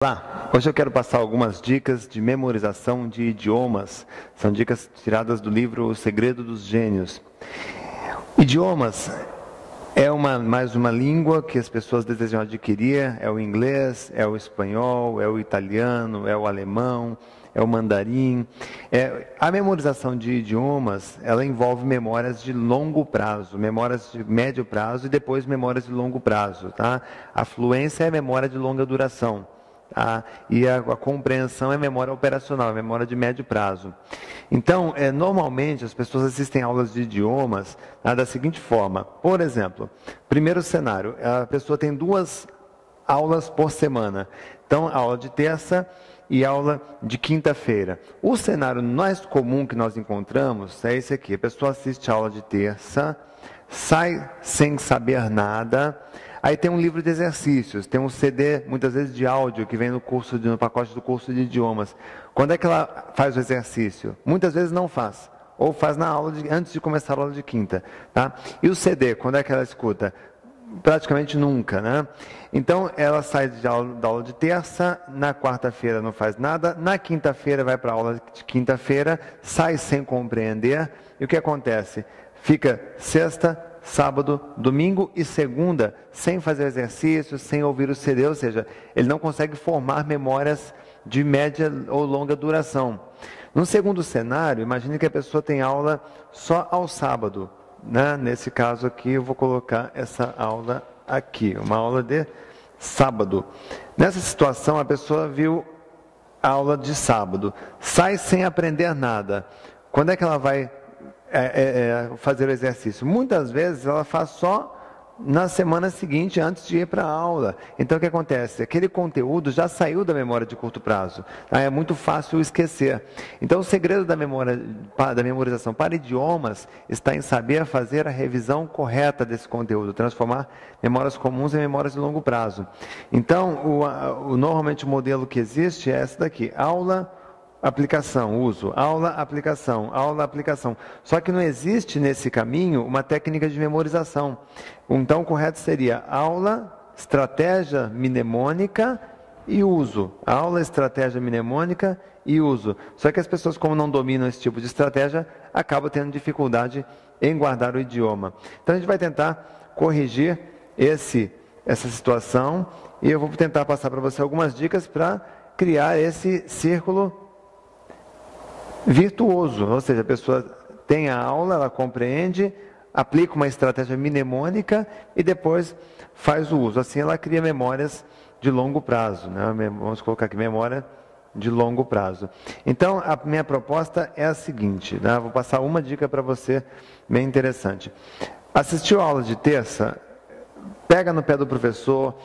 Olá, hoje eu quero passar algumas dicas de memorização de idiomas. São dicas tiradas do livro O Segredo dos Gênios. Idiomas é mais uma língua que as pessoas desejam adquirir. É o inglês, é o espanhol, é o italiano, é o alemão, é o mandarim. A memorização de idiomas, ela envolve memórias de longo prazo, memórias de médio prazo e depois memórias de longo prazo. Tá? A fluência é memória de longa duração. E a compreensão é memória operacional, é memória de médio prazo. Então, normalmente as pessoas assistem aulas de idiomas da seguinte forma. Por exemplo, primeiro cenário, a pessoa tem 2 aulas por semana. Então, aula de terça e aula de quinta-feira. O cenário mais comum que nós encontramos é esse aqui. A pessoa assiste a aula de terça, sai sem saber nada. Aí tem um livro de exercícios, tem um CD, muitas vezes de áudio, que vem no pacote do curso de idiomas. Quando é que ela faz o exercício? Muitas vezes não faz, ou faz na aula antes de começar a aula de quinta. Tá? E o CD, quando é que ela escuta? Praticamente nunca, né? Então, ela sai da aula de terça, na quarta-feira não faz nada, na quinta-feira vai para a aula de quinta-feira, sai sem compreender, e o que acontece? Fica sexta, sábado, domingo e segunda sem fazer exercício, sem ouvir o CD, ou seja, ele não consegue formar memórias de média ou longa duração. No segundo cenário, imagine que a pessoa tem aula só ao sábado. Né? Nesse caso aqui, eu vou colocar essa aula aqui, uma aula de sábado. Nessa situação, a pessoa viu a aula de sábado, sai sem aprender nada. Quando é que ela vai fazer o exercício? Muitas vezes ela faz só na semana seguinte, antes de ir para a aula. Então o que acontece? Aquele conteúdo já saiu da memória de curto prazo. É muito fácil esquecer. Então o segredo da memorização para idiomas está em saber fazer a revisão correta desse conteúdo, transformar memórias comuns em memórias de longo prazo. Então, normalmente o modelo que existe é esse daqui: aula, aplicação, uso, aula, aplicação, aula, aplicação. Só que não existe nesse caminho uma técnica de memorização. Então, o correto seria aula, estratégia mnemônica e uso. Aula, estratégia mnemônica e uso. Só que as pessoas, como não dominam esse tipo de estratégia, acabam tendo dificuldade em guardar o idioma. Então, a gente vai tentar corrigir essa situação e eu vou tentar passar para você algumas dicas para criar esse círculo virtuoso, ou seja, a pessoa tem a aula, ela compreende, aplica uma estratégia mnemônica e depois faz o uso. Assim ela cria memórias de longo prazo, né? Vamos colocar aqui memória de longo prazo. Então, a minha proposta é a seguinte, né? Vou passar uma dica para você bem interessante. Assistiu a aula de terça? Pega no pé do professor,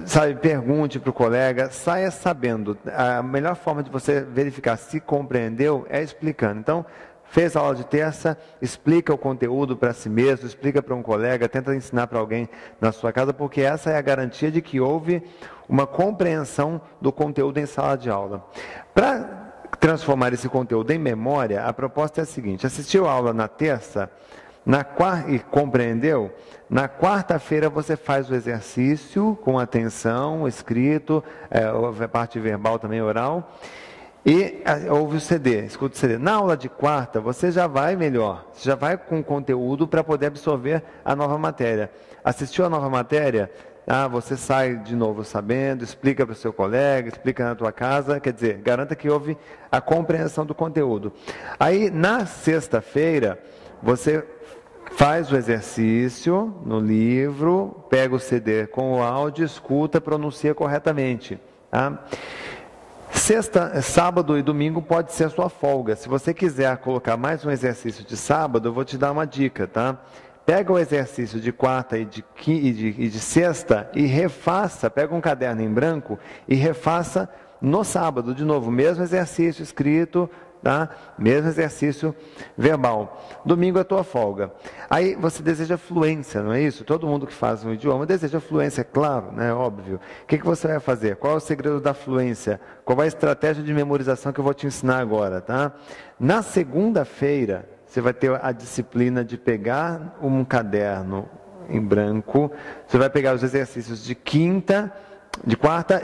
sabe, pergunte para o colega, saia sabendo. A melhor forma de você verificar se compreendeu é explicando. Então, fez a aula de terça, explica o conteúdo para si mesmo, explica para um colega, tenta ensinar para alguém na sua casa, porque essa é a garantia de que houve uma compreensão do conteúdo em sala de aula. Para transformar esse conteúdo em memória, a proposta é a seguinte: assistiu a aula na terça, e compreendeu? Na quarta-feira você faz o exercício com atenção, escrito, a parte verbal também oral, e ouve o CD, escuta o CD. Na aula de quarta você já vai melhor, você já vai com conteúdo para poder absorver a nova matéria. Assistiu a nova matéria? Você sai de novo sabendo, explica para o seu colega, explica na tua casa, quer dizer, garanta que houve a compreensão do conteúdo. Aí, na sexta-feira, você faz o exercício no livro, pega o CD com o áudio, escuta, pronuncia corretamente. Tá? Sábado e domingo pode ser a sua folga. Se você quiser colocar mais um exercício de sábado, eu vou te dar uma dica, tá? Pega o exercício de quarta e de sexta e refaça, pega um caderno em branco e refaça no sábado, de novo, mesmo exercício escrito, tá? Mesmo exercício verbal. Domingo é a tua folga. Aí você deseja fluência, não é isso? Todo mundo que faz um idioma deseja fluência, é claro, né? Óbvio. O que você vai fazer? Qual é o segredo da fluência? Qual é a estratégia de memorização que eu vou te ensinar agora, tá? Na segunda-feira, você vai ter a disciplina de pegar um caderno em branco, você vai pegar os exercícios de quinta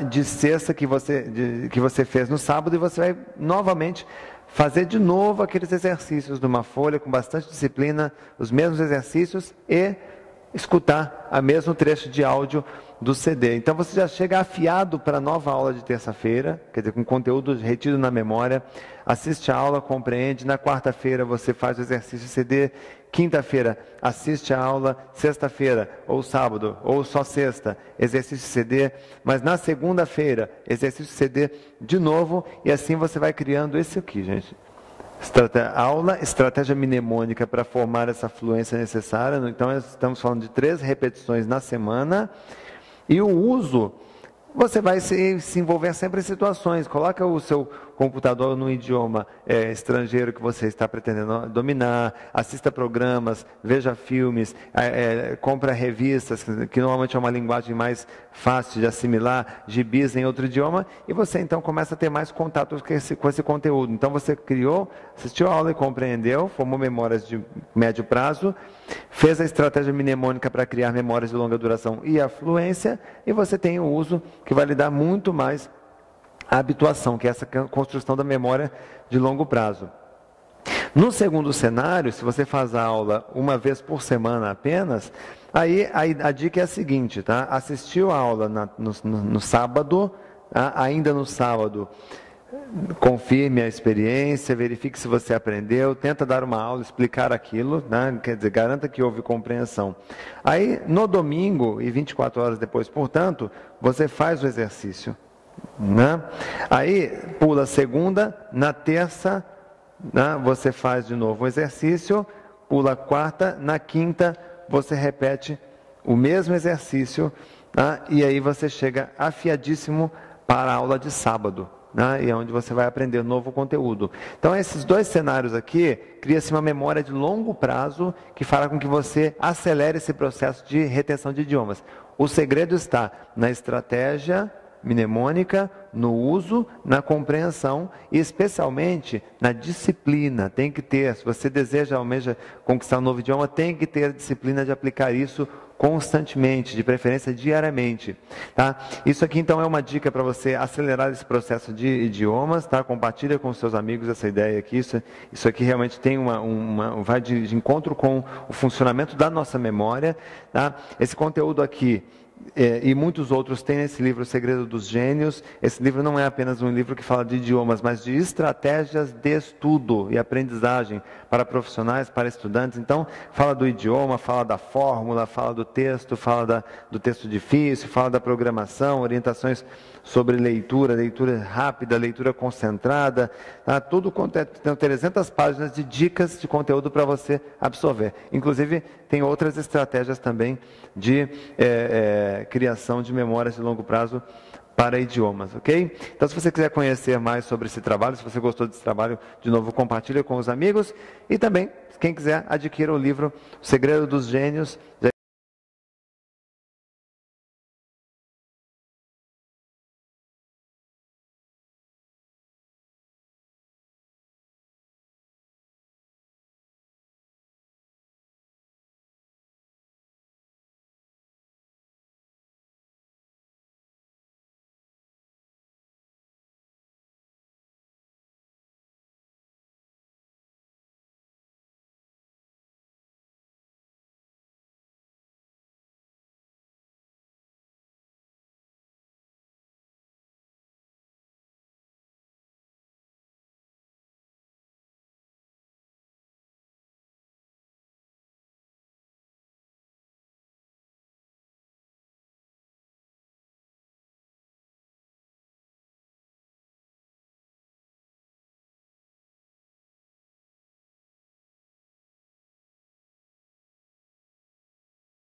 de sexta que você fez no sábado, e você vai novamente fazer de novo aqueles exercícios de uma folha com bastante disciplina, os mesmos exercícios, e escutar o mesmo trecho de áudio do CD. Então você já chega afiado para a nova aula de terça-feira, quer dizer, com conteúdo retido na memória, assiste a aula, compreende, na quarta-feira você faz o exercício CD, quinta-feira assiste a aula, sexta-feira ou sábado, ou só sexta, exercício CD, mas na segunda-feira, exercício CD de novo, e assim você vai criando esse aqui, gente. Aula, estratégia mnemônica para formar essa fluência necessária. Então, nós estamos falando de 3 repetições na semana. E o uso, você vai se envolver sempre em situações. Coloca o seu computador no idioma estrangeiro que você está pretendendo dominar, assista programas, veja filmes, compra revistas, que normalmente é uma linguagem mais fácil de assimilar, gibis em outro idioma, e você então começa a ter mais contato com esse conteúdo. Então você assistiu a aula e compreendeu, formou memórias de médio prazo, fez a estratégia mnemônica para criar memórias de longa duração e a fluência, e você tem o uso que vai lhe dar muito mais a habituação, que é essa construção da memória de longo prazo. No segundo cenário, se você faz a aula uma vez por semana apenas, aí a dica é a seguinte, tá? Assistiu a aula no sábado, ainda no sábado, confirme a experiência, verifique se você aprendeu, tenta dar uma aula, explicar aquilo, né? Quer dizer, garanta que houve compreensão. Aí, no domingo, e 24 horas depois, portanto, você faz o exercício. Né? Aí pula segunda, na terça, né, você faz de novo o exercício, pula quarta, na quinta você repete o mesmo exercício, né, e aí você chega afiadíssimo para a aula de sábado, né, e é onde você vai aprender novo conteúdo. Então esses 2 cenários aqui, cria-se uma memória de longo prazo que fará com que você acelere esse processo de retenção de idiomas. O segredo está na estratégia mnemônica, no uso, na compreensão e especialmente na disciplina. Tem que ter, se você almeja conquistar um novo idioma, tem que ter a disciplina de aplicar isso constantemente, de preferência diariamente. Tá? Isso aqui então é uma dica para você acelerar esse processo de idiomas, tá? Compartilha com seus amigos essa ideia aqui, isso aqui realmente tem vai de encontro com o funcionamento da nossa memória. Tá? Esse conteúdo aqui, e muitos outros tem nesse livro O Segredo dos Gênios. Esse livro não é apenas um livro que fala de idiomas, mas de estratégias de estudo e aprendizagem para profissionais, para estudantes. Então, fala do idioma, fala da fórmula, fala do texto, fala do texto difícil, fala da programação, orientações sobre leitura rápida, leitura concentrada, tá? Tudo tem 300 páginas de dicas de conteúdo para você absorver. Inclusive, tem outras estratégias também de criação de memórias de longo prazo para idiomas, ok? Então, se você quiser conhecer mais sobre esse trabalho, se você gostou desse trabalho, de novo, compartilha com os amigos. E também, quem quiser, adquira o livro O Segredo dos Gênios.